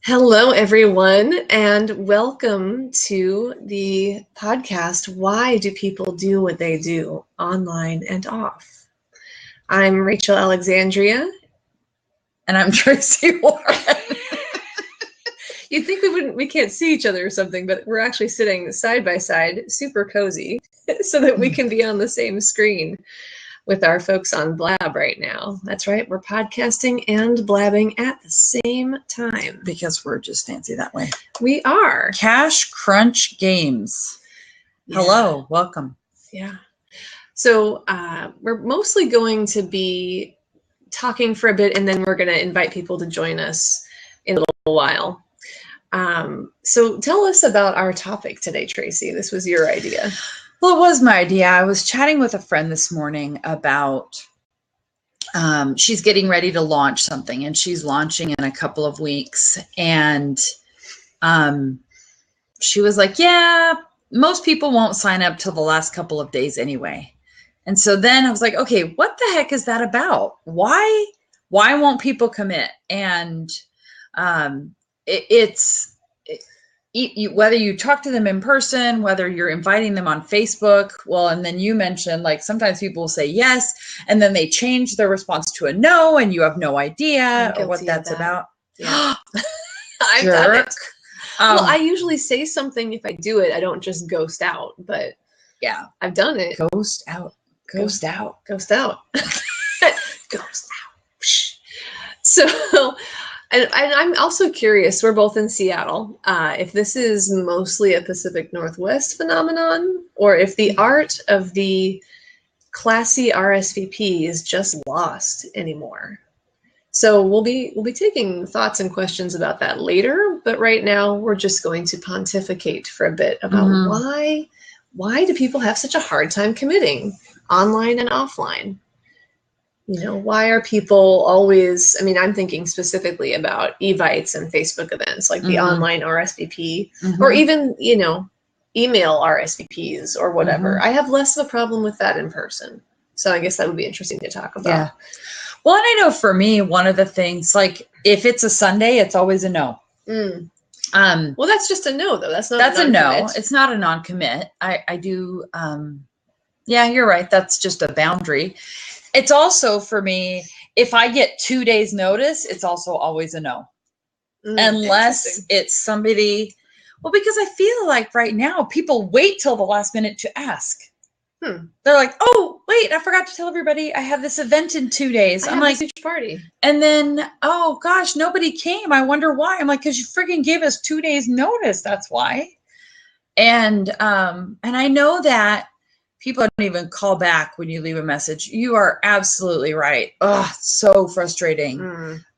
Hello, everyone, and welcome to the podcast, Why Do People Do What They Do, Online and Off? I'm Rachel Alexandria. And I'm Tracey Warren. You'd think we can't see each other or something, but we're actually sitting side by side, super cozy, so that we can be on the same screen with our folks on Blab right now. That's right, we're podcasting and blabbing at the same time. Because we're just fancy that way. We are. Cash Crunch Games. Yeah. Hello, welcome. Yeah. So we're mostly going to be talking for a bit, and then we're going to invite people to join us in a little while. So tell us about our topic today, Tracey. This was your idea. Well, it was my idea. I was chatting with a friend this morning about she's getting ready to launch something, and she's launching in a couple of weeks. And she was like, yeah, most people won't sign up till the last couple of days anyway. And so then I was like, okay, what the heck is that about? Why won't people commit? And whether you talk to them in person, whether you're inviting them on Facebook, well, and then you mentioned like sometimes people will say yes, and then they change their response to a no, and you have no idea what that's about. Yeah. I've done it. Well, I usually say something if I do it. I don't just ghost out, but yeah, I've done it. Ghost out. Ghost out. Ghost out. Ghost out. So, and I'm also curious, we're both in Seattle, if this is mostly a Pacific Northwest phenomenon, or if the art of the classy RSVP is just lost anymore. So we'll be taking thoughts and questions about that later, but right now we're just going to pontificate for a bit about why do people have such a hard time committing online and offline? You know, why are people always, I mean, I'm thinking specifically about evites and Facebook events, like the online RSVP, or even, you know, email RSVPs or whatever. I have less of a problem with that in person. So I guess that would be interesting to talk about. Yeah. Well, and I know for me, one of the things, like if it's a Sunday, it's always a no. Well, that's just a no, though. That's a no. It's not a non-commit. I do. Yeah, you're right. That's just a boundary. It's also for me, if I get 2 days notice, it's also always a no. Unless it's somebody, well, because I feel like right now people wait till the last minute to ask. They're like, oh, wait, I forgot to tell everybody I have this event in 2 days. I'm like, huge party. And then, oh gosh, nobody came. I wonder why. I'm like, because you freaking gave us 2 days notice. That's why. And I know that people don't even call back when you leave a message. You are absolutely right. Oh, so frustrating.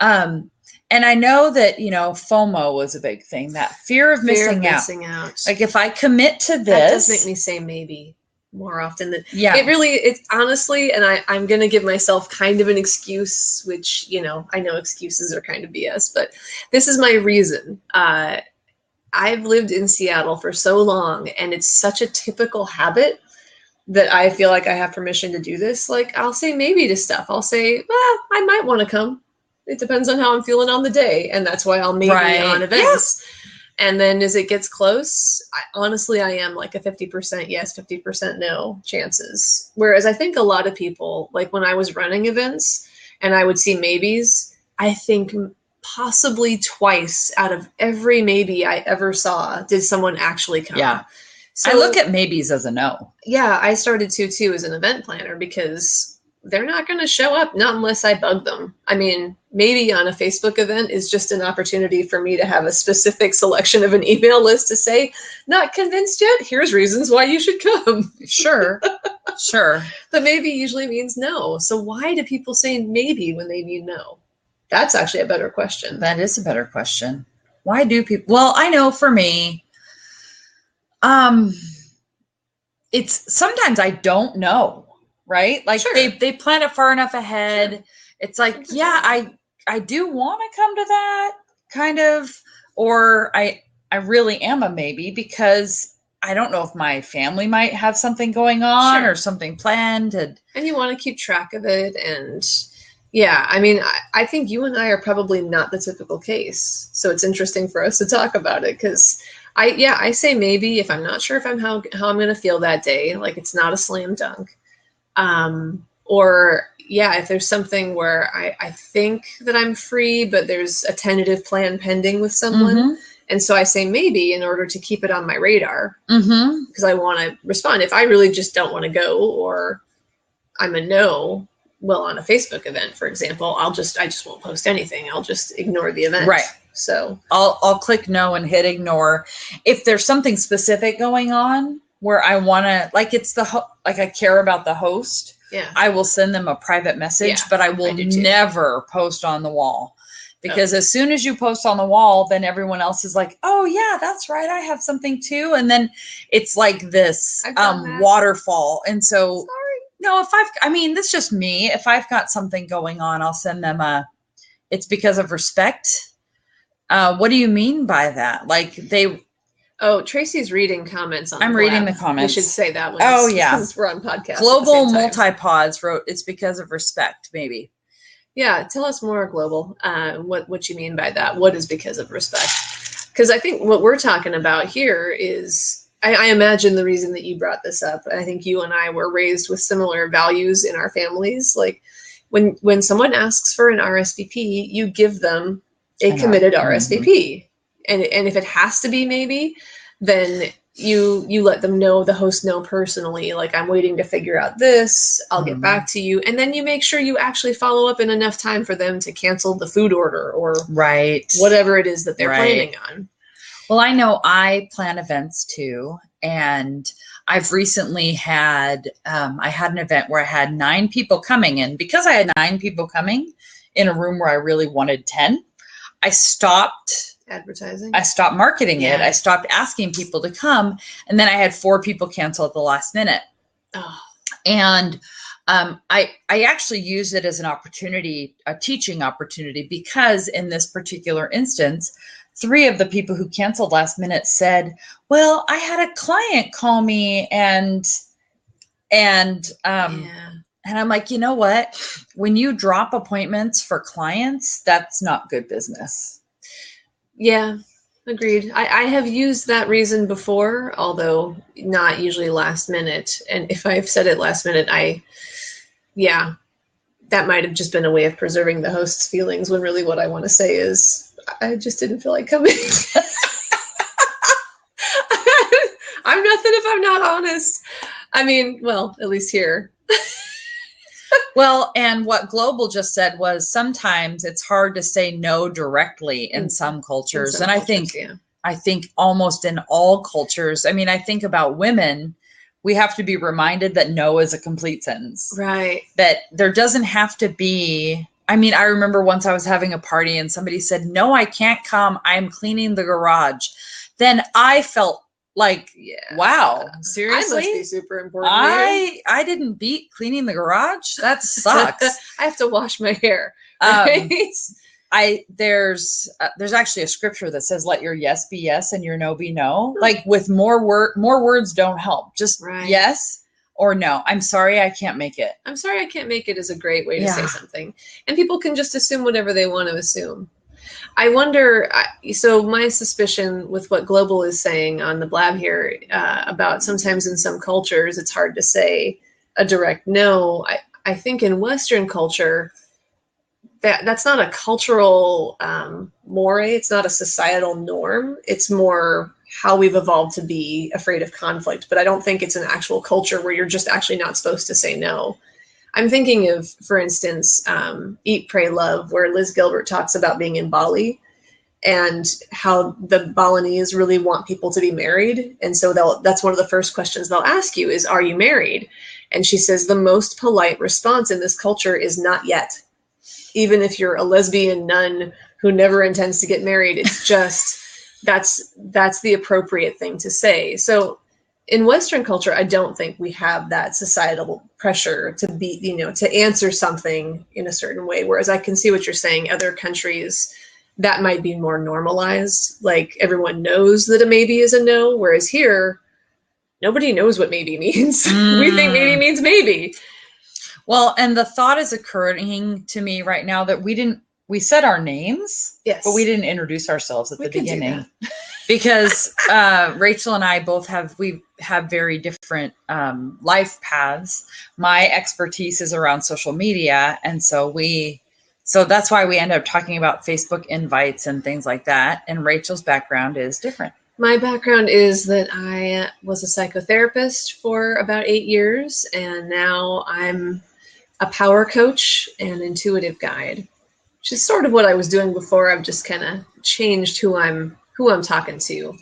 And I know that, you know, FOMO was a big thing, that fear of missing out. Like if I commit to this. That does make me say maybe more often than, it's honestly, and I'm going to give myself kind of an excuse, which, you know, I know excuses are kind of BS, but this is my reason. I've lived in Seattle for so long, and it's such a typical habit that I feel like I have permission to do this. Like I'll say maybe to stuff. I'll say, well, I might want to come. It depends on how I'm feeling on the day. And that's why I'll maybe on events. Yeah. And then as it gets close, honestly, I am like a 50% yes, 50% no chances. Whereas I think a lot of people, like when I was running events and I would see maybes, I think possibly twice out of every maybe I ever saw did someone actually come. Yeah. So, I look at maybes as a no. Yeah, I started to too as an event planner because they're not going to show up, not unless I bug them. I mean, maybe on a Facebook event is just an opportunity for me to have a specific selection of an email list to say, not convinced yet? Here's reasons why you should come. Sure. But maybe usually means no. So why do people say maybe when they mean no? That's actually a better question. That is a better question. Why do people? Well, I know for me, it's sometimes I don't know, right? Like they plan it far enough ahead. It's like, yeah, I do want to come to that kind of, or I really am a maybe because I don't know if my family might have something going on or something planned. And you want to keep track of it. And Yeah, I mean, I think you and I are probably not the typical case. So it's interesting for us to talk about it because I say maybe if I'm not sure if I'm how I'm going to feel that day, like it's not a slam dunk. Or yeah, if there's something where I think that I'm free, but there's a tentative plan pending with someone. Mm-hmm. And so I say maybe in order to keep it on my radar Mm-hmm. because I want to respond. If I really just don't want to go or I'm a no, well, on a Facebook event, for example, I just won't post anything. I'll just ignore the event. Right. So I'll click no and hit ignore. If there's something specific going on where I want to, like it's like I care about the host, yeah, I will send them a private message, but I will never post on the wall. Because as soon as you post on the wall, then everyone else is like, oh yeah, that's right. I have something too. And then it's like this waterfall. And so, no, that's just me. If I've got something going on, I'll send them it's because of respect. What do you mean by that? Like Oh, Tracey's reading comments on. I'm reading the comments. We should say that one. Oh yeah, since we're on podcast. Global Multipods wrote it's because of respect, maybe. Yeah, tell us more, Global. What you mean by that? What is because of respect? Because I think what we're talking about here is, I imagine the reason that you brought this up. I think you and I were raised with similar values in our families. Like when someone asks for an RSVP, you give them a committed RSVP. And if it has to be maybe, then you let them know, the host know personally, like I'm waiting to figure out this, I'll get back to you. And then you make sure you actually follow up in enough time for them to cancel the food order or whatever it is that they're planning on. Well, I know I plan events too. And I've recently had, I had an event where I had 9 people coming in. Because I had 9 people coming in a room where I really wanted 10, I stopped advertising. I stopped marketing it. I stopped asking people to come. And then I had 4 people cancel at the last minute. Oh. And I actually used it as an opportunity, a teaching opportunity, because in this particular instance, 3 of the people who canceled last minute said, well, I had a client call me and I'm like, you know what? When you drop appointments for clients, that's not good business. Yeah, agreed. I have used that reason before, although not usually last minute. And if I've said it last minute, that might have just been a way of preserving the host's feelings when really what I want to say is, I just didn't feel like coming. I'm nothing if I'm not honest. I mean, well, at least here. Well, and what Global just said was sometimes it's hard to say no directly in some cultures. And I think almost in all cultures, I mean, I think about women, we have to be reminded that no is a complete sentence. Right. That there doesn't have to be, I mean, I remember once I was having a party and somebody said, no, I can't come. I'm cleaning the garage. Then I felt like, wow, seriously? I must be super important. I didn't beat cleaning the garage. That sucks. I have to wash my hair. Right? There's actually a scripture that says, let your yes be yes and your no be no. Like with more words don't help. Just yes or no. I'm sorry, I can't make it. I'm sorry, I can't make it is a great way to say something. And people can just assume whatever they want to assume. I wonder, so my suspicion with what Global is saying on the blab here about sometimes in some cultures, it's hard to say a direct no. I think in Western culture, that's not a cultural moray. It's not a societal norm. It's more how we've evolved to be afraid of conflict. But I don't think it's an actual culture where you're just actually not supposed to say no. I'm thinking of, for instance, Eat, Pray, Love, where Liz Gilbert talks about being in Bali and how the Balinese really want people to be married. And so that's one of the first questions they'll ask you is, are you married? And she says the most polite response in this culture is not yet. Even if you're a lesbian nun who never intends to get married, it's just, that's the appropriate thing to say. So in Western culture, I don't think we have that societal pressure to be, to answer something in a certain way. Whereas I can see what you're saying. Other countries, that might be more normalized. Like everyone knows that a maybe is a no. Whereas here, nobody knows what maybe means. We think maybe means maybe. Well, and the thought is occurring to me right now that we said our names, Yes. but we didn't introduce ourselves at We the could do beginning that. because Rachel and I we have very different life paths. My expertise is around social media, and so that's why we end up talking about Facebook invites and things like that. And Rachel's background is different. My background is that I was a psychotherapist for about 8 years, and now I'm a power coach and intuitive guide, which is sort of what I was doing before. I've just kind of changed who I'm talking to.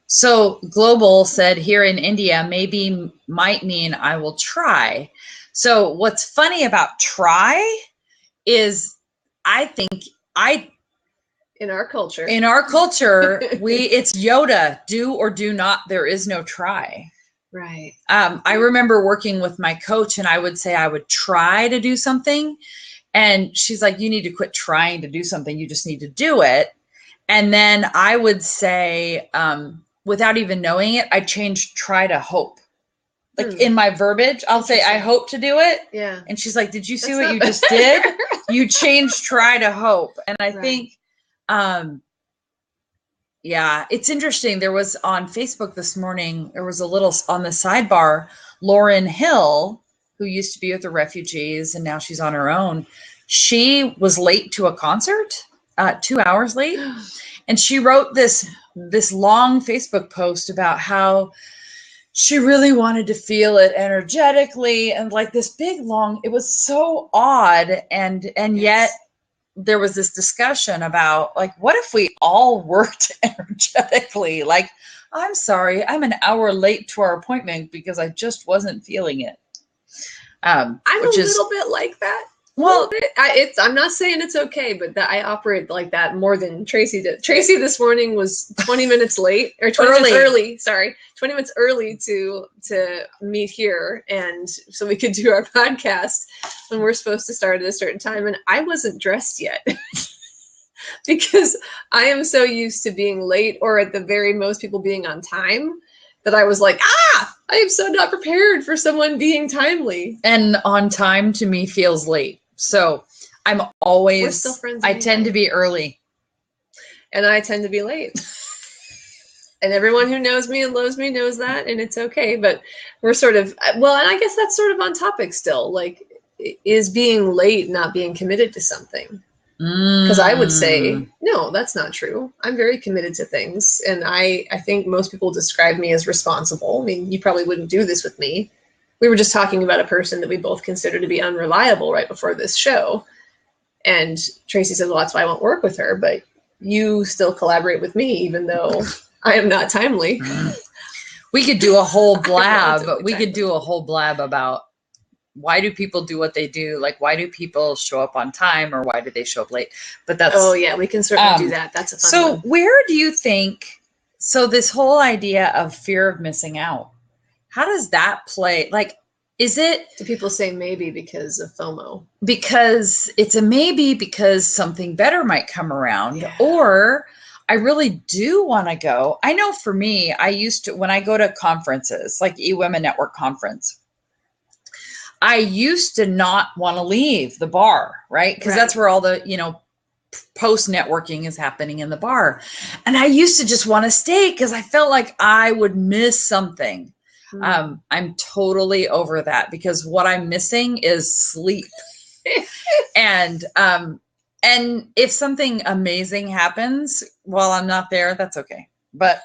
So Global said here in India, maybe might mean I will try. So what's funny about try is I think in our culture, it's Yoda, do or do not. There is no try. Right. I remember working with my coach and I would say I would try to do something. And she's like, you need to quit trying to do something. You just need to do it. And then I would say, without even knowing it, I changed try to hope. Like in my verbiage, I'll say, I hope to do it. Yeah. And she's like, did you see what you just did? You changed try to hope. And I think, yeah, it's interesting. There was on Facebook this morning, there was a little on the sidebar, Lauren Hill, who used to be with the refugees and now she's on her own. She was late to a concert, 2 hours late. And she wrote this long Facebook post about how she really wanted to feel it energetically and like this big long, it was so odd. And yet there was this discussion about like, what if we all worked energetically? Like, I'm sorry, I'm an hour late to our appointment because I just wasn't feeling it. I'm a little bit like that. Well, I'm not saying it's okay, but I operate like that more than Tracey did. Tracey this morning was 20 minutes late, or 20 minutes early. Sorry, 20 minutes early to meet here, and so we could do our podcast when we're supposed to start at a certain time. And I wasn't dressed yet because I am so used to being late, or at the very most, people being on time, that I was like, I am so not prepared for someone being timely. And on time to me feels late. So I'm always, we're still friends. I tend to be early. And I tend to be late. And everyone who knows me and loves me knows that, and it's okay. But we're sort of, well, and I guess that's sort of on topic still. Like, is being late not being committed to something? Because I would say, no, that's not true. I'm very committed to things. And I think most people describe me as responsible. I mean, you probably wouldn't do this with me. We were just talking about a person that we both consider to be unreliable right before this show. And Tracey said, well, that's why I won't work with her. But you still collaborate with me, even though I am not timely. We could do a whole blab. We could do a whole blab about why do people do what they do? Like, why do people show up on time, or why do they show up late? But that's, oh yeah, we can certainly do that. That's a fun one. So where do you think, so this whole idea of fear of missing out, how does that play? Like, is it, do people say maybe because of FOMO? Because it's a maybe because something better might come around, or I really do want to go. I know for me, I used to, when I go to conferences, like eWomen Network conference, I used to not want to leave the bar, right? Because that's where all the, post networking is happening in the bar. And I used to just want to stay because I felt like I would miss something. I'm totally over that because what I'm missing is sleep. And if something amazing happens while I'm not there, that's okay. But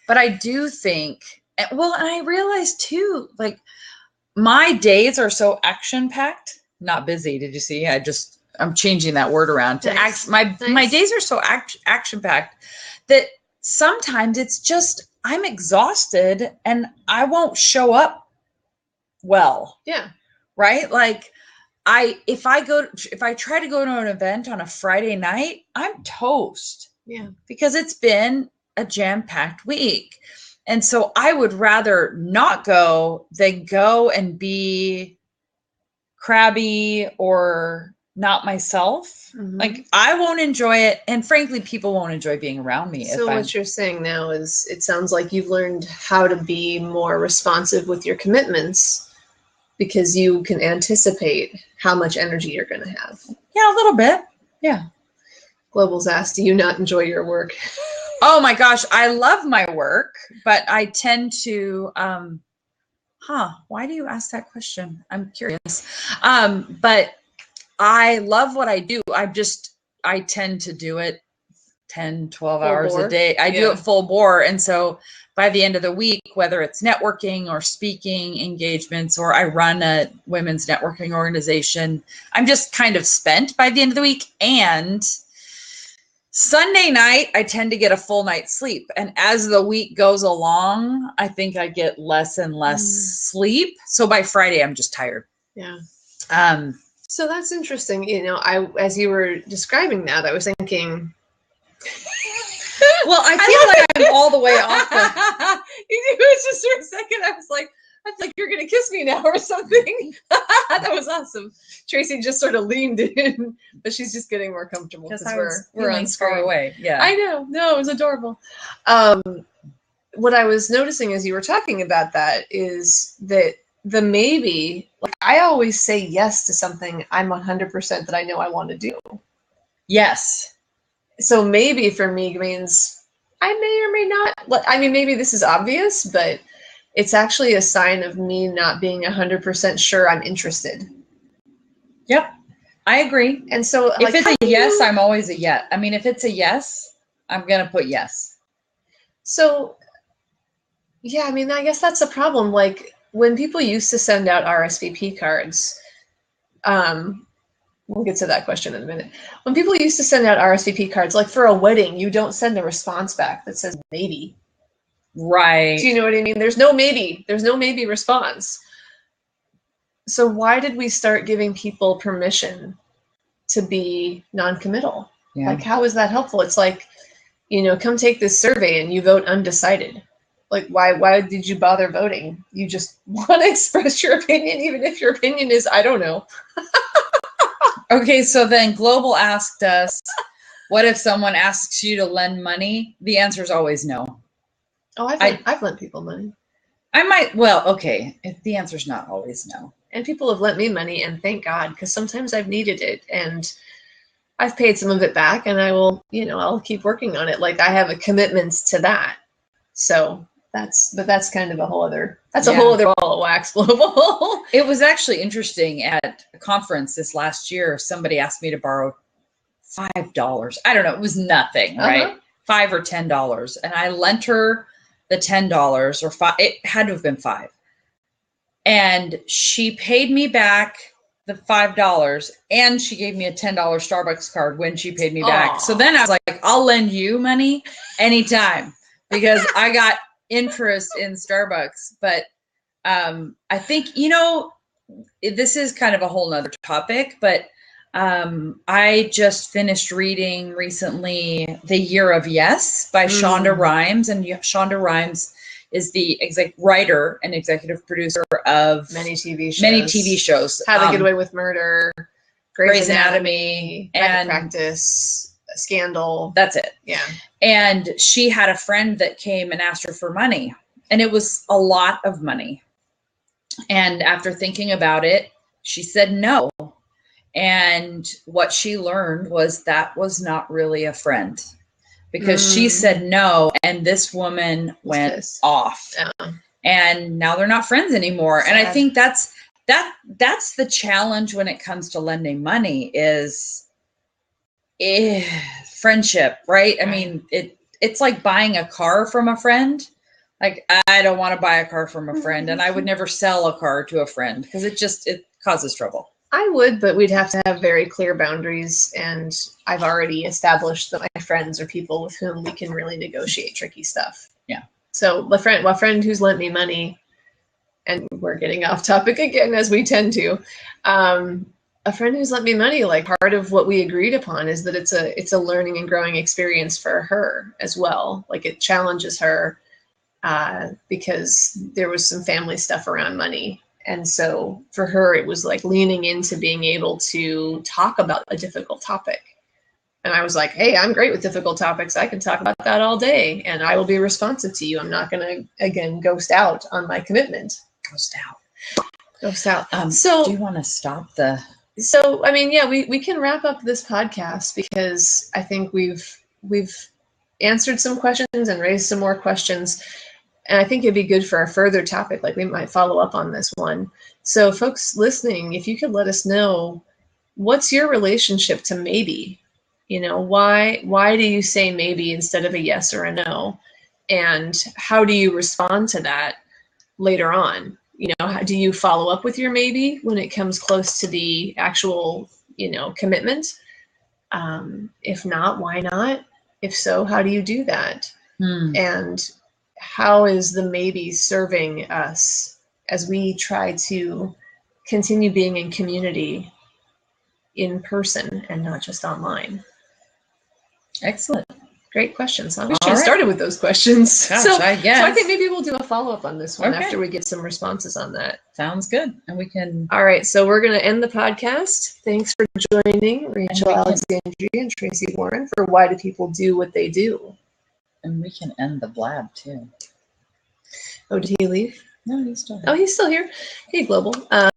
I do think, well, and I realized too, like, my days are so action-packed, not busy. Did you see? I'm changing that word around to my days are so action-packed that sometimes it's just, I'm exhausted and I won't show up well. Yeah. Right? Like if I try to go to an event on a Friday night, I'm toast. Yeah. Because it's been a jam-packed week. And so I would rather not go than go and be crabby or not myself. Mm-hmm. Like, I won't enjoy it. And frankly, people won't enjoy being around me. So what you're saying now is, it sounds like you've learned how to be more responsive with your commitments because you can anticipate how much energy you're going to have. Yeah, a little bit. Yeah. Global's asked, do you not enjoy your work? Oh my gosh, I love my work, but I tend to, why do you ask that question? I'm curious. But I love what I do. I tend to do it 10, 12 Full hours bore? a day. I do it full bore. And so by the end of the week, whether it's networking or speaking engagements, or I run a women's networking organization, I'm just kind of spent by the end of the week. And Sunday night, I tend to get a full night's sleep. And as the week goes along, I think I get less and less sleep. So by Friday, I'm just tired. Yeah. So that's interesting. You know, as you were describing that, I was thinking, well, I feel like I'm all the way off. It was just for a second. I was like you're going to kiss me now or something. That was awesome. Tracey just sort of leaned in, but she's just getting more comfortable because we're on far away. Yeah, I know. No, it was adorable. What I was noticing as you were talking about that is that the maybe, like I always say yes to something I'm 100% that I know I want to do. Yes. So maybe for me means I may or may not. I mean, maybe this is obvious, but it's actually a sign of me not being 100% sure I'm interested. Yep, I agree. And so if it's a yes, I'm always a yes. I mean, if it's a yes, I'm going to put yes. So, yeah, I mean, I guess that's a problem. Like when people used to send out RSVP cards, we'll get to that question in a minute. When people used to send out RSVP cards, like for a wedding, you don't send a response back that says maybe. Right. Do you know what I mean? There's no maybe response. So why did we start giving people permission to be non-committal? Yeah. Like, how is that helpful? It's like, you know, come take this survey and you vote undecided. Like, why did you bother voting? You just want to express your opinion, even if your opinion is, I don't know. Okay, so then Global asked us, what if someone asks you to lend money? The answer is always no. Oh, I've lent people money. Okay, if the answer's not always no. And people have lent me money, and thank God, because sometimes I've needed it, and I've paid some of it back, and I will, you know, I'll keep working on it. Like I have a commitment to that. So that's kind of a whole other ball of wax, Global. It was actually interesting at a conference this last year. Somebody asked me to borrow $5. I don't know. It was nothing, right? $5 or $10. And I lent her the $10 or $5. It had to have been $5. And she paid me back the $5 and she gave me a $10 Starbucks card when she paid me back. So then I was like, I'll lend you money anytime because I got interest in Starbucks. But I think, you know, this is kind of a whole nother topic, but I just finished reading recently The Year of Yes by Shonda Rhimes. And Shonda Rhimes is the writer and executive producer of many TV shows. How to Get Away with Murder, Grey's Anatomy, and Practice, Scandal. That's it. Yeah. And she had a friend that came and asked her for money, and it was a lot of money. And after thinking about it, she said no. And what she learned was that was not really a friend. Because she said no, and this woman went off, and now they're not friends anymore. Sad. And I think that's the challenge when it comes to lending money is friendship, right? I mean, it's like buying a car from a friend. Like I don't want to buy a car from a friend, and I would never sell a car to a friend because it causes trouble. I would, but we'd have to have very clear boundaries, and I've already established that my friends are people with whom we can really negotiate tricky stuff. Yeah. So a friend who's lent me money, and we're getting off topic again as we tend to, a friend who's lent me money, like part of what we agreed upon is that it's a learning and growing experience for her as well. Like it challenges her because there was some family stuff around money. And so for her, it was like leaning into being able to talk about a difficult topic. And I was like, hey, I'm great with difficult topics. I can talk about that all day and I will be responsive to you. I'm not going to, again, ghost out on my commitment. Ghost out. Go south. Do So, you want to stop the? I mean, yeah, we can wrap up this podcast because I think we've answered some questions and raised some more questions. And I think it'd be good for a further topic. Like we might follow up on this one. So folks listening, if you could let us know, what's your relationship to maybe? You know, why do you say maybe instead of a yes or a no? And how do you respond to that later on? You know, how, do you follow up with your maybe when it comes close to the actual, you know, commitment? If not, why not? If so, how do you do that? And how is the maybe serving us as we try to continue being in community in person and not just online? Excellent. Great questions. Huh? We should have started with those questions. Gosh, so I guess. So I think maybe we'll do a follow-up on this one Okay. after we get some responses on that. Sounds good. And we can. All right. So we're going to end the podcast. Thanks for joining Rachel Alexandria and Tracey Warren for Why Do People Do What They Do? And we can end the blab too. Oh, did he leave? No, he's still here. Oh, he's still here. Hey, Global.